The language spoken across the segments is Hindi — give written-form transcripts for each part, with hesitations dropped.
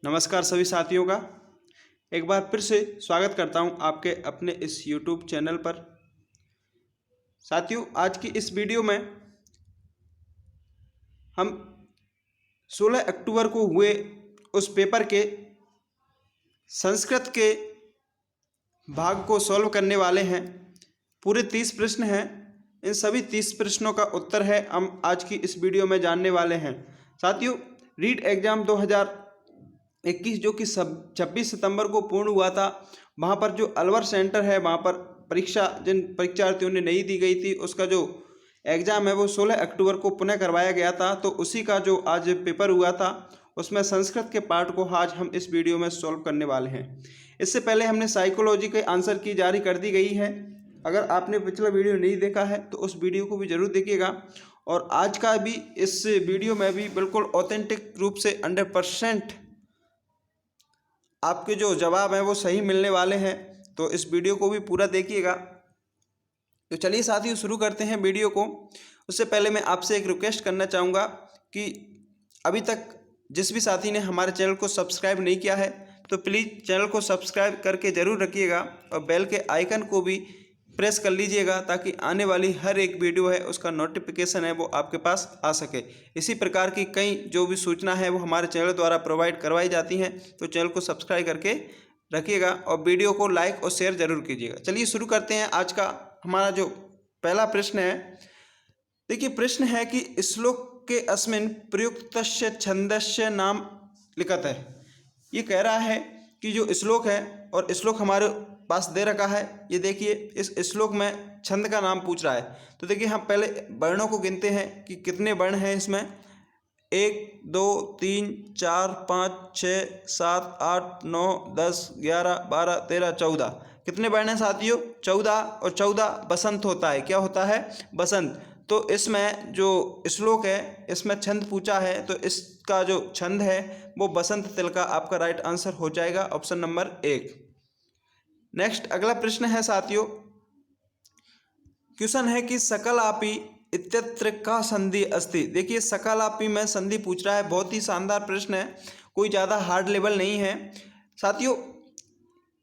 नमस्कार सभी साथियों का एक बार फिर से स्वागत करता हूं आपके अपने इस YouTube चैनल पर। साथियों, आज की इस वीडियो में हम 16 अक्टूबर को हुए उस पेपर के संस्कृत के भाग को सॉल्व करने वाले हैं। पूरे 30 प्रश्न हैं। इन सभी 30 प्रश्नों का उत्तर है हम आज की इस वीडियो में जानने वाले हैं। साथियों, रीट एग्जाम 2021 जो कि 26 सितंबर को पूर्ण हुआ था, वहाँ पर जो अलवर सेंटर है वहाँ पर परीक्षा जिन परीक्षार्थियों ने नहीं दी गई थी उसका जो एग्ज़ाम है वो 16 अक्टूबर को पुनः करवाया गया था। तो उसी का जो आज पेपर हुआ था उसमें संस्कृत के पार्ट को आज हम इस वीडियो में सॉल्व करने वाले हैं। इससे पहले हमने साइकोलॉजी के आंसर की जारी कर दी गई है। अगर आपने पिछला वीडियो नहीं देखा है तो उस वीडियो को भी ज़रूर देखिएगा। और आज का भी इस वीडियो में भी बिल्कुल ऑथेंटिक रूप से 100% आपके जो जवाब हैं वो सही मिलने वाले हैं। तो इस वीडियो को भी पूरा देखिएगा। तो चलिए साथियों, शुरू करते हैं वीडियो को। उससे पहले मैं आपसे एक रिक्वेस्ट करना चाहूँगा कि अभी तक जिस भी साथी ने हमारे चैनल को सब्सक्राइब नहीं किया है तो प्लीज़ चैनल को सब्सक्राइब करके ज़रूर रखिएगा और बेल के आइकन को भी प्रेस कर लीजिएगा ताकि आने वाली हर एक वीडियो है उसका नोटिफिकेशन है वो आपके पास आ सके। इसी प्रकार की कई जो भी सूचना है वो हमारे चैनल द्वारा प्रोवाइड करवाई जाती हैं। तो चैनल को सब्सक्राइब करके रखिएगा और वीडियो को लाइक और शेयर ज़रूर कीजिएगा। चलिए शुरू करते हैं। आज का हमारा जो पहला प्रश्न है, देखिए प्रश्न है कि श्लोक के अस्मिन् प्रयुक्तस्य छन्दस्य नाम लिखत है। ये कह रहा है कि जो श्लोक है और श्लोक हमारे पास दे रखा है, ये देखिए इस श्लोक में छंद का नाम पूछ रहा है। तो देखिए हम पहले वर्णों को गिनते हैं कि कितने वर्ण हैं इसमें। 1 2 3 4 5 6 7 8 9 10 11 12 13 14 कितने वर्ण हैं साथियों? 14। और 14 बसंत होता है। क्या होता है? बसंत। तो इसमें जो श्लोक है इसमें छंद पूछा है तो इसका जो छंद है वो बसंत तिल का आपका राइट आंसर हो जाएगा, ऑप्शन नंबर 1। नेक्स्ट अगला प्रश्न है साथियों, क्वेश्चन है कि सकलापि इत्यत्र का संधि अस्ति। देखिए सकलापि में संधि पूछ रहा है। बहुत ही शानदार प्रश्न है, कोई ज़्यादा हार्ड लेवल नहीं है। साथियों,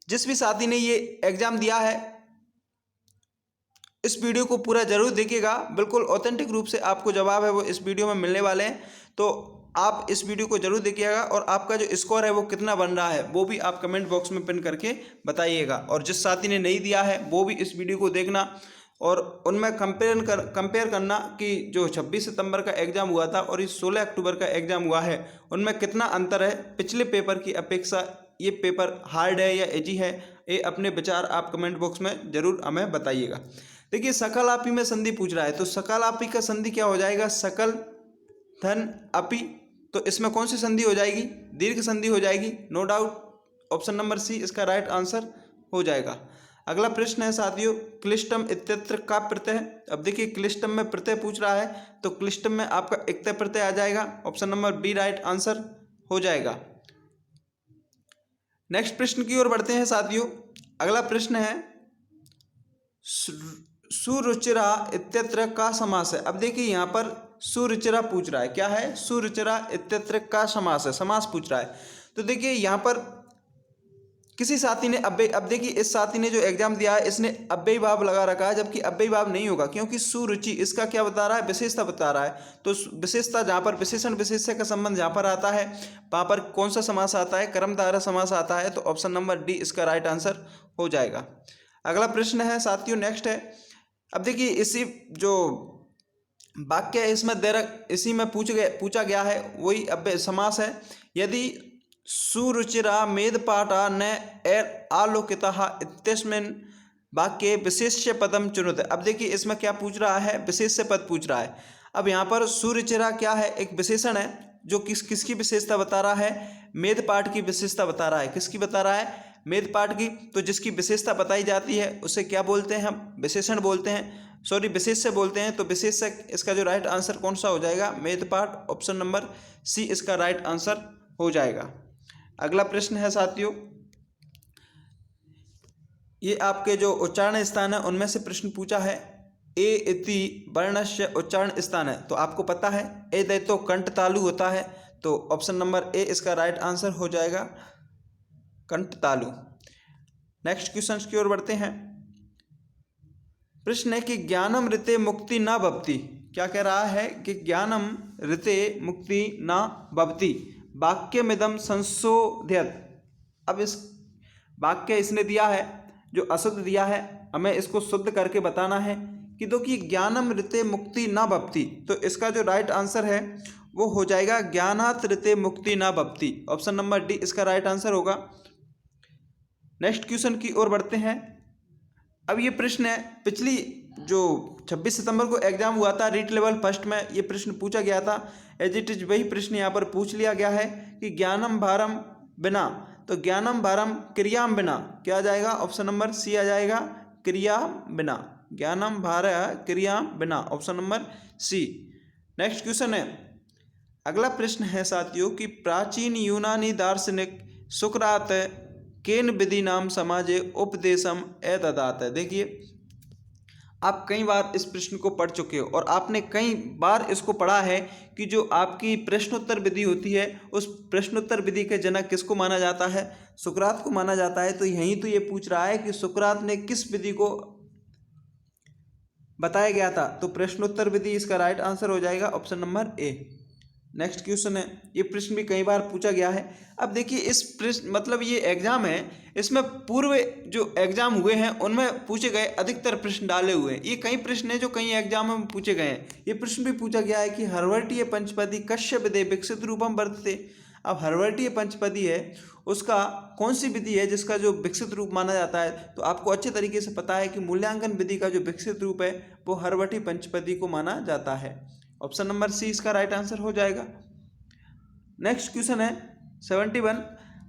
जिस भी साथी ने ये एग्जाम दिया है इस वीडियो को पूरा जरूर देखिएगा। बिल्कुल ऑथेंटिक रूप से आपको जवाब है वो इस वीडियो में मिलने वाले हैं। तो आप इस वीडियो को जरूर देखिएगा और आपका जो स्कोर है वो कितना बन रहा है वो भी आप कमेंट बॉक्स में पिन करके बताइएगा। और जिस साथी ने नहीं दिया है वो भी इस वीडियो को देखना और उनमें कंपेयर करना कि जो 26 सितंबर का एग्ज़ाम हुआ था और इस 16 अक्टूबर का एग्ज़ाम हुआ है उनमें कितना अंतर है पिछले पेपर की अपेक्षा। ये पेपर हार्ड है या इजी है, ये अपने विचार आप कमेंट बॉक्स में ज़रूर हमें बताइएगा। देखिए सकलापि में संधि पूछ रहा है तो सकलापि का संधि क्या हो जाएगा? सकल धन अपि। तो इसमें कौन सी संधि हो जाएगी? दीर्घ संधि हो जाएगी, no doubt. Option number C इसका राइट आंसर हो जाएगा। अगला प्रश्न है साथियों, क्लिष्टम इत्यत्र का प्रत्यय। अब देखिए क्लिष्टम में प्रत्यय पूछ रहा है तो क्लिष्टम में आपका इक्तय प्रत्यय आ जाएगा, option number B right answer हो जाएगा। नेक्स्ट प्रश्न की ओर बढ़ते हैं साथियों। अगला प्रश्न है सुरुचिरा इत्यत्र का समास है। अब देखिए यहाँ पर सुरुचिरा पूछ रहा है। क्या है? सुरुचिरा इत्यत्र का समास है, समास पूछ रहा है। तो देखिए यहाँ पर किसी साथी ने अब देखिए इस साथी ने जो एग्जाम दिया है इसने अव्ययी भाव लगा रखा है, जबकि अव्ययी भाव नहीं होगा क्योंकि सुरुचि इसका क्या बता रहा है? विशेषता बता रहा है। तो विशेषता जहाँ पर विशेषण विशेष्य का संबंध जहाँ पर आता है वहाँ पर कौन सा समास आता है? कर्मधारय समास आता है। तो ऑप्शन नंबर डी इसका राइट आंसर हो जाएगा। अगला प्रश्न है साथियों, नेक्स्ट है। अब देखिए इसी जो वाक्य है इसमें इसी में पूछा गया है वही अव्यय समास है। यदि सुरुचिरा मेधपाठा न आलोकितः इत्यस्मिन् वाक्ये विशेष्य पदम चुनुत। अब देखिए इसमें क्या पूछ रहा है? विशेष्य पद पूछ रहा है। अब यहाँ पर सुरुचिरा क्या है? एक विशेषण है जो किसकी विशेषता बता रहा है? मेधपाठ की विशेषता बता रहा है। किसकी बता रहा है? मेधपाठ की। तो जिसकी विशेषता बताई जाती है उसे क्या बोलते हैं? हम विशेषण बोलते हैं, सॉरी विशेष्य बोलते हैं। तो विशेष्य इसका जो राइट आंसर कौन सा हो जाएगा? मेधपाठ, ऑप्शन नंबर सी इसका राइट आंसर हो जाएगा। अगला प्रश्न है साथियों, ये आपके जो उच्चारण स्थान है उनमें से प्रश्न पूछा है। ए इति वर्णस्य उच्चारण स्थान है। तो आपको पता है ए दे तो कंठ तालु होता है। तो ऑप्शन नंबर ए इसका राइट आंसर हो जाएगा, कंठतालु। नेक्स्ट क्वेश्चन की ओर बढ़ते हैं। प्रश्न है कि ज्ञानम ऋते मुक्ति न भवति। क्या कह रहा है कि ज्ञानम ऋते मुक्ति न भवति वाक्यमिदं संशोध्यत। अब इस वाक्य इसने दिया है जो अशुद्ध दिया है, हमें इसको शुद्ध करके बताना है कि देखिए ज्ञानम ऋते मुक्ति न भवति, तो इसका जो राइट आंसर है वो हो जाएगा ज्ञानात् ऋते मुक्ति न भवति। ऑप्शन नंबर डी इसका राइट आंसर होगा। नेक्स्ट क्वेश्चन की ओर बढ़ते हैं। अब ये प्रश्न है, पिछली जो 26 सितंबर को एग्जाम हुआ था रीट लेवल फर्स्ट में, ये प्रश्न पूछा गया था, एज इट इज वही प्रश्न यहाँ पर पूछ लिया गया है कि ज्ञानम भारम बिना, तो ज्ञानम भारम क्रियाम बिना क्या आ जाएगा, ऑप्शन नंबर सी आ जाएगा, क्रिया बिना। ज्ञानम भार क्रिया बिना, option number C. Next question है, अगला प्रश्न है साथियों कि प्राचीन यूनानी दार्शनिक सुकरात केन विधि नाम समाजे उपदेशम एतदात। देखिए आप कई बार इस प्रश्न को पढ़ चुके हो और आपने कई बार इसको पढ़ा है कि जो आपकी प्रश्नोत्तर विधि होती है उस प्रश्नोत्तर विधि के जनक किसको माना जाता है, सुकरात को माना जाता है। तो यहीं तो ये पूछ रहा है कि सुकरात ने किस विधि को बताया गया था, तो प्रश्नोत्तर विधि इसका राइट आंसर हो जाएगा, option number A. Next question है, ये प्रश्न भी कई बार पूछा गया है। अब देखिए इस प्रश्न मतलब ये एग्जाम है, इसमें पूर्व जो एग्जाम हुए हैं उनमें पूछे गए अधिकतर प्रश्न डाले हुए हैं। ये कई प्रश्न हैं जो कई एग्जाम में पूछे गए हैं। ये प्रश्न भी पूछा गया है कि हर्वटीय पंचपदी कस्य विधे विकसित रूपम वर्तते। अब हर्वटीय पंचपदी है उसका कौन सी विधि है जिसका जो विकसित रूप माना जाता है, तो आपको अच्छे तरीके से पता है कि मूल्यांकन विधि का जो विकसित रूप है वो हर्वटीय पंचपदी को माना जाता है। ऑप्शन नंबर सी इसका राइट आंसर हो जाएगा। नेक्स्ट क्वेश्चन है 71,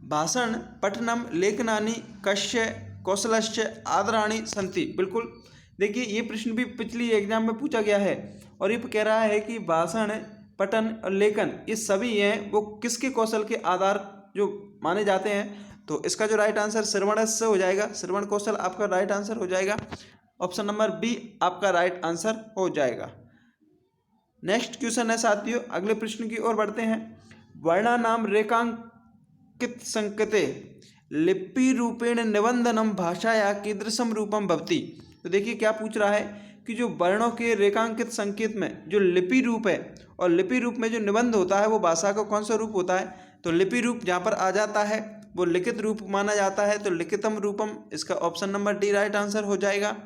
भाषण पठनम लेखनानि कस्य कौशलस्य आदराणि सन्ति। बिल्कुल देखिए ये प्रश्न भी पिछली एग्जाम में पूछा गया है और ये कह रहा है कि भाषण पठन और लेखन ये सभी हैं वो किसके कौशल के आधार जो माने जाते हैं, तो इसका जो राइट आंसर श्रवण से हो जाएगा, श्रवण कौशल आपका राइट आंसर हो जाएगा। ऑप्शन नंबर बी आपका राइट आंसर हो जाएगा। नेक्स्ट क्वेश्चन है साथियों, अगले प्रश्न की ओर बढ़ते हैं। वर्णानाम रेखांकित संकेते लिपि रूपेण निबंधनम भाषाया कीदृशम रूपम भवति। तो देखिए क्या पूछ रहा है कि जो वर्णों के रेखांकित संकेत में जो लिपि रूप है और लिपि रूप में जो निबंध होता है वो भाषा का कौन सा रूप होता है, तो लिपि रूप जहाँ पर आ जाता है वो लिखित रूप माना जाता है, तो लिखितम रूपम इसका option number D right answer हो जाएगा।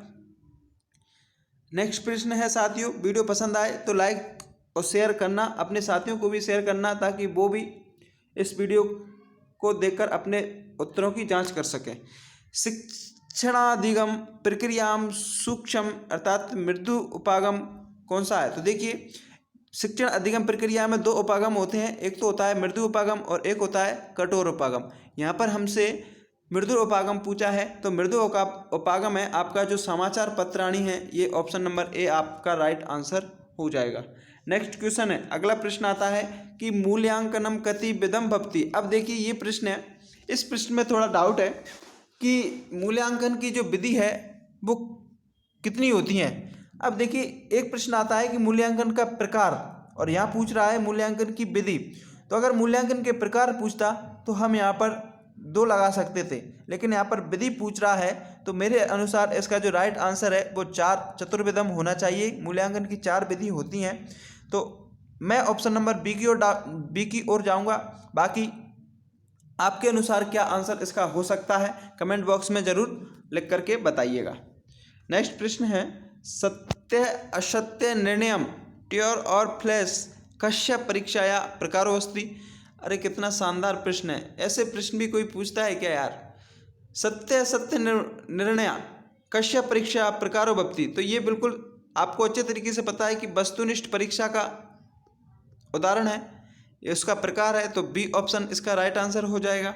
नेक्स्ट प्रश्न है साथियों, वीडियो पसंद आए तो लाइक और शेयर करना, अपने साथियों को भी शेयर करना ताकि वो भी इस वीडियो को देखकर अपने उत्तरों की जांच कर सकें। शिक्षणाधिगम प्रक्रियाम सूक्ष्म अर्थात मृदु उपागम कौन सा है, तो देखिए शिक्षण अधिगम प्रक्रिया में दो उपागम होते हैं, एक तो होता है मृदु उपागम और एक होता है कठोर उपागम। यहाँ पर हमसे मृदु उपागम पूछा है, तो मृदु उपागम है आपका जो समाचार पत्राणी है, ये ऑप्शन नंबर ए आपका राइट आंसर हो जाएगा। नेक्स्ट क्वेश्चन है, अगला प्रश्न आता है कि मूल्यांकनम कति विधम भवति। अब देखिए ये प्रश्न है, इस प्रश्न में थोड़ा डाउट है कि मूल्यांकन की जो विधि है वो कितनी होती है। अब देखिए एक प्रश्न आता है कि मूल्यांकन का प्रकार, और यहाँ पूछ रहा है मूल्यांकन की विधि। तो अगर मूल्यांकन के प्रकार पूछता तो हम यहाँ पर 2 लगा सकते थे, लेकिन यहाँ पर विधि पूछ रहा है, तो मेरे अनुसार इसका जो राइट आंसर है वो 4 चतुर्विधम होना चाहिए। मूल्यांकन की 4 विधि होती हैं, तो मैं ऑप्शन नंबर बी की ओर जाऊँगा। बाकी आपके अनुसार क्या आंसर इसका हो सकता है कमेंट बॉक्स में ज़रूर लिख करके बताइएगा। नेक्स्ट प्रश्न है, सत्य असत्य निर्णयम ट्योर और फ्लैश कस्य परीक्षाया प्रकारोऽस्ति। अरे कितना शानदार प्रश्न है, ऐसे प्रश्न भी कोई पूछता है क्या यार। सत्य असत्य निर्णय कस्य परीक्षा प्रकारो भवति, तो ये बिल्कुल आपको अच्छे तरीके से पता है कि वस्तुनिष्ठ परीक्षा का उदाहरण है, इसका प्रकार है, तो बी ऑप्शन इसका राइट आंसर हो जाएगा।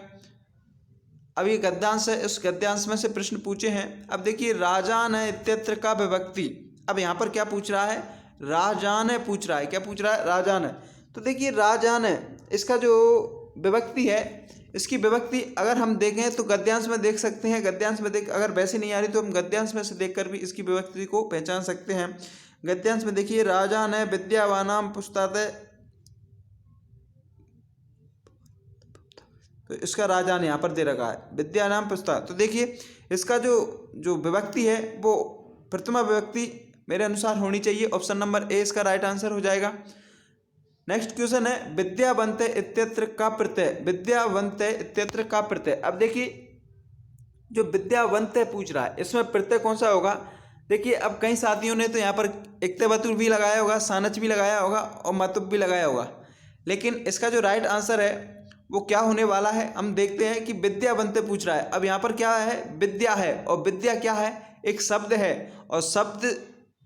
अब ये गद्यांश है, इस गद्यांश में से प्रश्न पूछे हैं। अब देखिए राजान इत्यत्र का विभक्ति, अब यहाँ पर क्या पूछ रहा है, राजान पूछ रहा है, क्या पूछ रहा है, राजान। तो देखिए राजान इसका जो विभक्ति है, इसकी विभक्ति अगर हम देखें तो गद्यांश में देख सकते हैं, गद्यांश में देख अगर वैसे नहीं आ रही तो हम गद्यांश में से देखकर भी इसकी विभक्ति को पहचान सकते हैं। गद्यांश में देखिए राजान विद्यावानाम पुस्ताते तो इसका राजान यहाँ पर दे रखा है, विद्या नाम पुस्तक। तो देखिए इसका जो विभक्ति है वो प्रथमा विभक्ति मेरे अनुसार होनी चाहिए। ऑप्शन नंबर ए इसका राइट आंसर हो जाएगा। नेक्स्ट क्वेश्चन है विद्यावंते इत्यत्र का प्रत्यय, विद्यावंते इत्यत्र का प्रत्यय। अब देखिए जो विद्यावंते पूछ रहा है इसमें प्रत्यय कौन सा होगा। देखिए अब कई साथियों ने तो यहाँ पर इक्तवतु भी लगाया होगा, सानच भी लगाया होगा और मतुब भी लगाया होगा, लेकिन इसका जो राइट आंसर है वो क्या होने वाला है हम देखते हैं कि विद्यावंते पूछ रहा है। अब यहाँ पर क्या है, विद्या है, और विद्या क्या है, एक शब्द है, और शब्द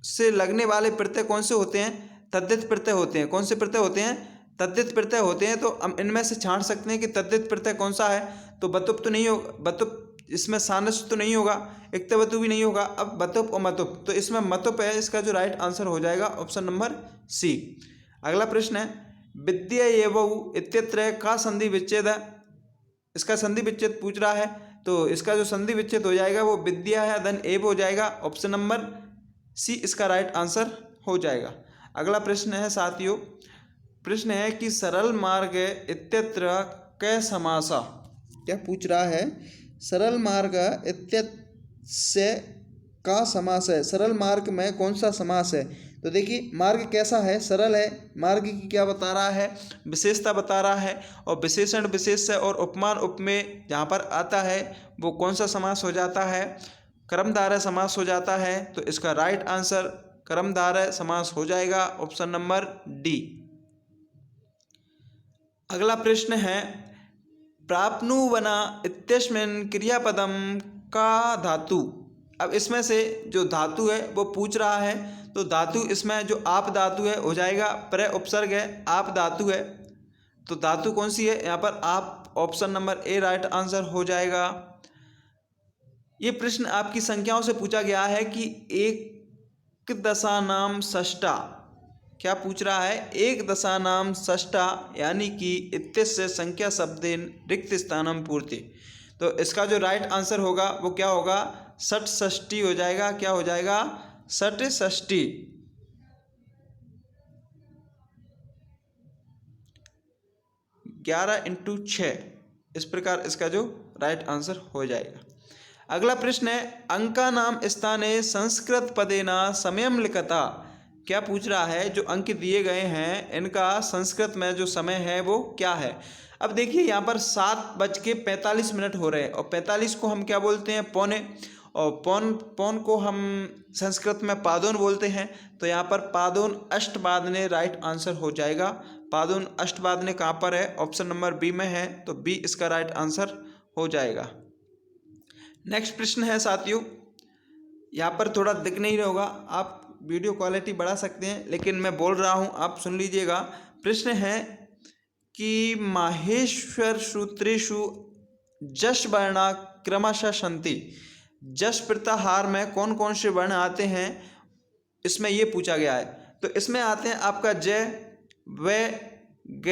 से लगने वाले प्रत्यय कौन से होते हैं, तद्धित प्रत्यय होते हैं। कौन से प्रत्यय होते हैं, तद्धित प्रत्यय होते हैं। तो हम इनमें से छांट सकते हैं कि तद्धित प्रत्यय कौन सा है। तो बतुप तो नहीं होगा, बतुप इसमें सानस तो नहीं होगा, इक्तवतु भी नहीं होगा। अब बतुप और मतुप, तो इसमें मतुप है, इसका जो राइट आंसर हो जाएगा ऑप्शन नंबर सी। अगला प्रश्न है विद्या एवं इत्यत्र का संधि विच्छेद है। इसका संधि विच्छेद पूछ रहा है, तो इसका जो संधि विच्छेद हो जाएगा वो विद्या है देन एव हो जाएगा। ऑप्शन नंबर सी इसका राइट आंसर हो जाएगा। अगला प्रश्न है साथियों, प्रश्न है कि सरल मार्ग इत्यत्र क समासा। क्या पूछ रहा है, सरल मार्ग इत्यत्र से का समास है, सरल मार्ग में कौन सा समास है। तो देखिए मार्ग कैसा है, सरल है, मार्ग की क्या बता रहा है, विशेषता बता रहा है, और विशेषण विशेष्य और उपमान उपमेय जहाँ पर आता है वो कौन सा समास हो जाता है, कर्मधारय समास हो जाता है। तो इसका राइट आंसर कर्मधारय समास हो जाएगा, ऑप्शन नंबर डी। अगला प्रश्न है प्राप्नुवना इत्यस्मिन् क्रियापदम का धातु। अब इसमें से जो धातु है वो पूछ रहा है, तो धातु इसमें जो आप धातु है हो जाएगा, प्र उपसर्ग है, आप धातु है। तो धातु कौन सी है यहाँ पर, आप। Option number A right answer हो जाएगा। ये प्रश्न आपकी संख्याओं से पूछा गया है कि एक दशानाम षष्ठा। क्या पूछ रहा है, एक दशानाम षष्ठा यानी कि इत्यस्य संख्या शब्देन रिक्त स्थानम पूर्ति। तो इसका जो राइट आंसर होगा वो क्या होगा, षट षष्ठी हो जाएगा। क्या हो जाएगा, षट षष्ठी। 11 × 6 इस प्रकार इसका जो राइट आंसर हो जाएगा। अगला प्रश्न है अंका नाम स्थाने संस्कृत पदेना समयम लिखता। क्या पूछ रहा है, जो अंक दिए गए हैं इनका संस्कृत में जो समय है वो क्या है। अब देखिए यहाँ पर 7:45 हो रहे हैं, और 45 को हम क्या बोलते हैं, पौने, और पौन को हम संस्कृत में पादोन बोलते हैं। तो यहाँ पर पादोन अष्टवादने राइट आंसर हो जाएगा। पादोन अष्टवादने कहाँ पर है, ऑप्शन नंबर बी में है, तो बी इसका राइट आंसर हो जाएगा। नेक्स्ट प्रश्न है साथियों, यहाँ पर थोड़ा दिख नहीं रहा होगा, आप वीडियो क्वालिटी बढ़ा सकते हैं, लेकिन मैं बोल रहा हूँ आप सुन लीजिएगा। प्रश्न है कि माहेश्वर सूत्रेषु जश वर्णा क्रमशः सन्ति। जश प्रत्याहार में कौन कौन से वर्ण आते हैं, इसमें ये पूछा गया है। तो इसमें आते हैं आपका ज, व, ग,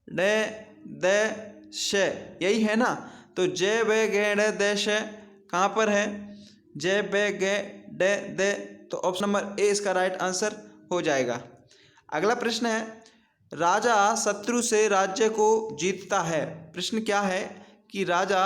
ड, द, श, यही है ना। तो ज, व, ग, ड, द, श कहाँ पर है, ज, व, ग, ड, द। तो ऑप्शन नंबर ए इसका राइट आंसर हो जाएगा। अगला प्रश्न है राजा शत्रु से राज्य को जीतता है। प्रश्न क्या है कि राजा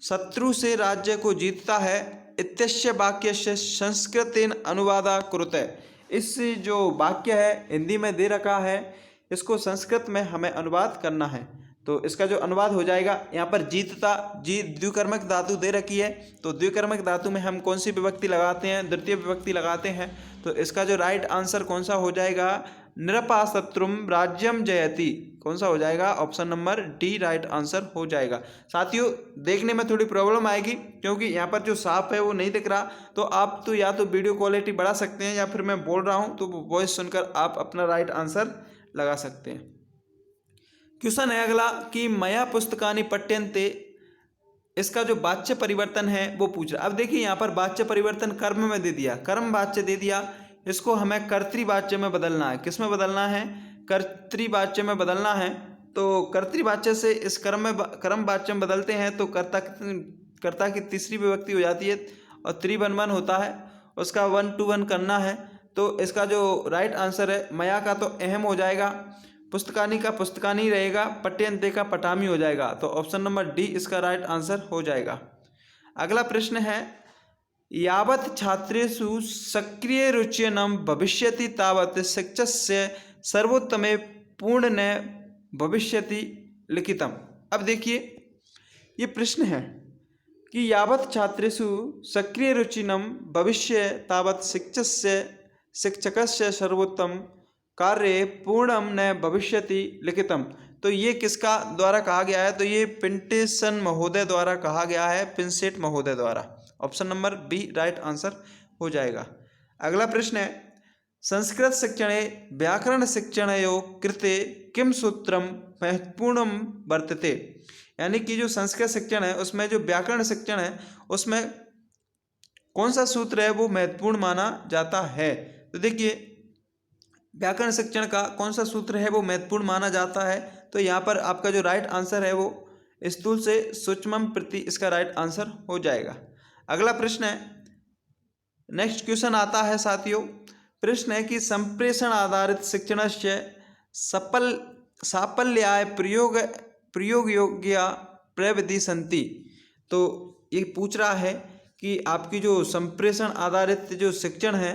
शत्रु से राज्य को जीतता है, इत्यस्य वाक्यस्य संस्कृतेन अनुवादा कुरुते। इस जो वाक्य है हिंदी में दे रखा है, इसको संस्कृत में हमें अनुवाद करना है। तो इसका जो अनुवाद हो जाएगा, यहाँ पर जीतता जी द्विकर्मक धातु दे रखी है, तो द्विकर्मक धातु में हम कौन सी विभक्ति लगाते हैं, द्वितीय विभक्ति लगाते हैं। तो इसका जो राइट आंसर कौन सा हो जाएगा, निरपाशत्रुम राज्यम जयति, कौन सा हो जाएगा, option number D right answer हो जाएगा। साथियों देखने में थोड़ी प्रॉब्लम आएगी क्योंकि यहाँ पर जो साफ है वो नहीं दिख रहा, तो आप तो या तो वीडियो क्वालिटी बढ़ा सकते हैं या फिर मैं बोल रहा हूँ तो वॉइस सुनकर आप अपना राइट आंसर लगा सकते हैं। क्वेश्चन है अगला कि मया पुस्तकानि पठ्यन्ते, इसका जो वाच्य परिवर्तन है वो पूछ रहा। अब देखिए यहाँ पर वाच्य परिवर्तन कर्म में दे दिया, कर्म वाच्य दे दिया, इसको हमें कर्तृवाच्य में बदलना है। किस में बदलना है, कर्तृवाच्य में बदलना है। तो कर्तृवाच्य से इस कर्म वाच्य में बदलते हैं तो कर्ता की तीसरी विभक्ति हो जाती है और 3-1-1 होता है, उसका 1-2-1 करना है। तो इसका जो राइट आंसर है मया का तो अहम हो जाएगा, पुस्तकानी का पुस्तकानी रहेगा, पठ्यन्ते का पठामी हो जाएगा। तो ऑप्शन नंबर डी इसका राइट आंसर हो जाएगा। अगला प्रश्न है, यावत् छात्रेषु सक्रिय रुचि न भविष्यति तावत् शिक्षस्य सर्वोत्तमे पूर्ण न भविष्यति लिखितम्। अब देखिए ये प्रश्न है कि यावत् छात्रेषु सक्रिय रुचिनं भविष्य तावत् शिक्षकस्य सर्वोत्तम कार्य पूर्णम न भविष्यति लिखितम। तो ये किसका द्वारा कहा गया है? तो ये पिंटेसन महोदय द्वारा कहा गया है, पिंसेट महोदय द्वारा। Option number B right answer हो जाएगा। अगला प्रश्न है, संस्कृत शिक्षणे व्याकरण शिक्षणयोः कृते किम सूत्रम महत्वपूर्णम वर्तते। यानी कि जो संस्कृत शिक्षण है उसमें जो व्याकरण शिक्षण है उसमें कौन सा सूत्र है वो महत्वपूर्ण माना जाता है। तो देखिए व्याकरण शिक्षण का कौन सा सूत्र है वो महत्वपूर्ण माना जाता है। तो यहाँ पर आपका जो राइट आंसर है वो स्थूल से सूक्ष्मम प्रति, इसका राइट आंसर हो जाएगा। अगला प्रश्न है, नेक्स्ट क्वेश्चन आता है साथियों। प्रश्न है कि संप्रेषण आधारित शिक्षण से साफल्याय प्रयोग योग्य प्रविधि संति। तो ये पूछ रहा है कि आपकी जो संप्रेषण आधारित जो शिक्षण है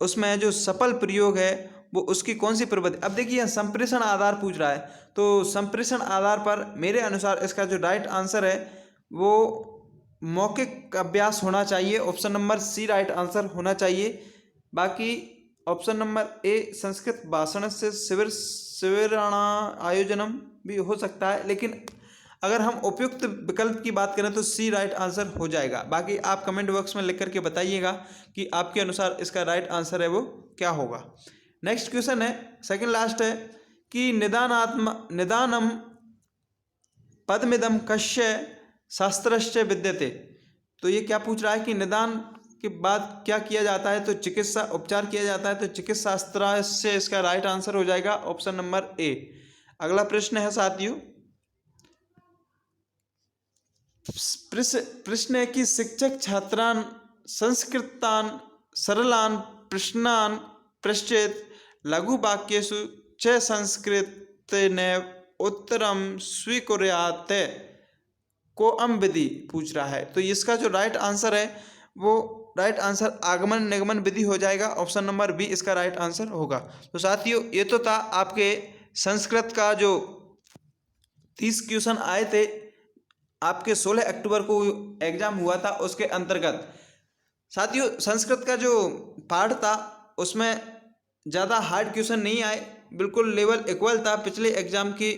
उसमें जो सफल प्रयोग है वो उसकी कौन सी प्रविधि। अब देखिए संप्रेषण आधार पूछ रहा है, तो संप्रेषण आधार पर मेरे अनुसार इसका जो राइट आंसर है वो मौखिक अभ्यास होना चाहिए। Option number C right answer होना चाहिए। बाकी ऑप्शन नंबर ए संस्कृत भाषण से शिविराणा आयोजनम भी हो सकता है, लेकिन अगर हम उपयुक्त विकल्प की बात करें तो सी राइट आंसर हो जाएगा। बाकी आप कमेंट बॉक्स में लिख करके बताइएगा कि आपके अनुसार इसका राइट आंसर है वो क्या होगा। नेक्स्ट क्वेश्चन है, सेकंड लास्ट है कि निदानम पदमिदम कस्य शास्त्रस्य विद्यते। तो ये क्या पूछ रहा है कि निदान के बाद क्या किया जाता है। तो चिकित्सा उपचार किया जाता है। तो चिकित्सा शास्त्र से इसका राइट आंसर हो जाएगा ऑप्शन नंबर ए। अगला प्रश्न है साथियों, प्रश्न है कि शिक्षक छात्रान संस्कृतान सरलान प्रश्नान पृच्छेत लघु वाक्येषु च संस्कृतेन उत्तरम स्वीकुर्यात् कोअम विधि पूछ रहा है। तो इसका जो राइट आंसर है वो राइट आंसर आगमन निगमन विधि हो जाएगा। ऑप्शन नंबर बी इसका राइट आंसर होगा। तो साथियों ये तो था आपके संस्कृत का जो 30 क्वेश्चन आए थे, आपके 16 अक्टूबर को एग्जाम हुआ था उसके अंतर्गत। साथियों संस्कृत का जो पार्ट था उसमें ज़्यादा हार्ड क्वेश्चन नहीं आए, बिल्कुल लेवल इक्वल था पिछले एग्जाम की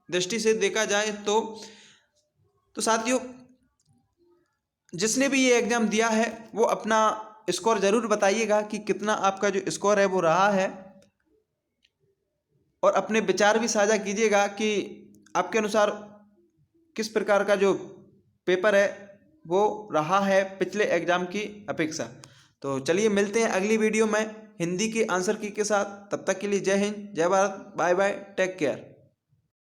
दृष्टि से देखा जाए तो साथियों जिसने भी ये एग्ज़ाम दिया है वो अपना स्कोर ज़रूर बताइएगा कि कितना आपका जो स्कोर है वो रहा है, और अपने विचार भी साझा कीजिएगा कि आपके अनुसार किस प्रकार का जो पेपर है वो रहा है पिछले एग्ज़ाम की अपेक्षा। तो चलिए मिलते हैं अगली वीडियो में हिंदी के आंसर की के साथ। तब तक के लिए जय हिंद, जय Bharat, bye bye, take care.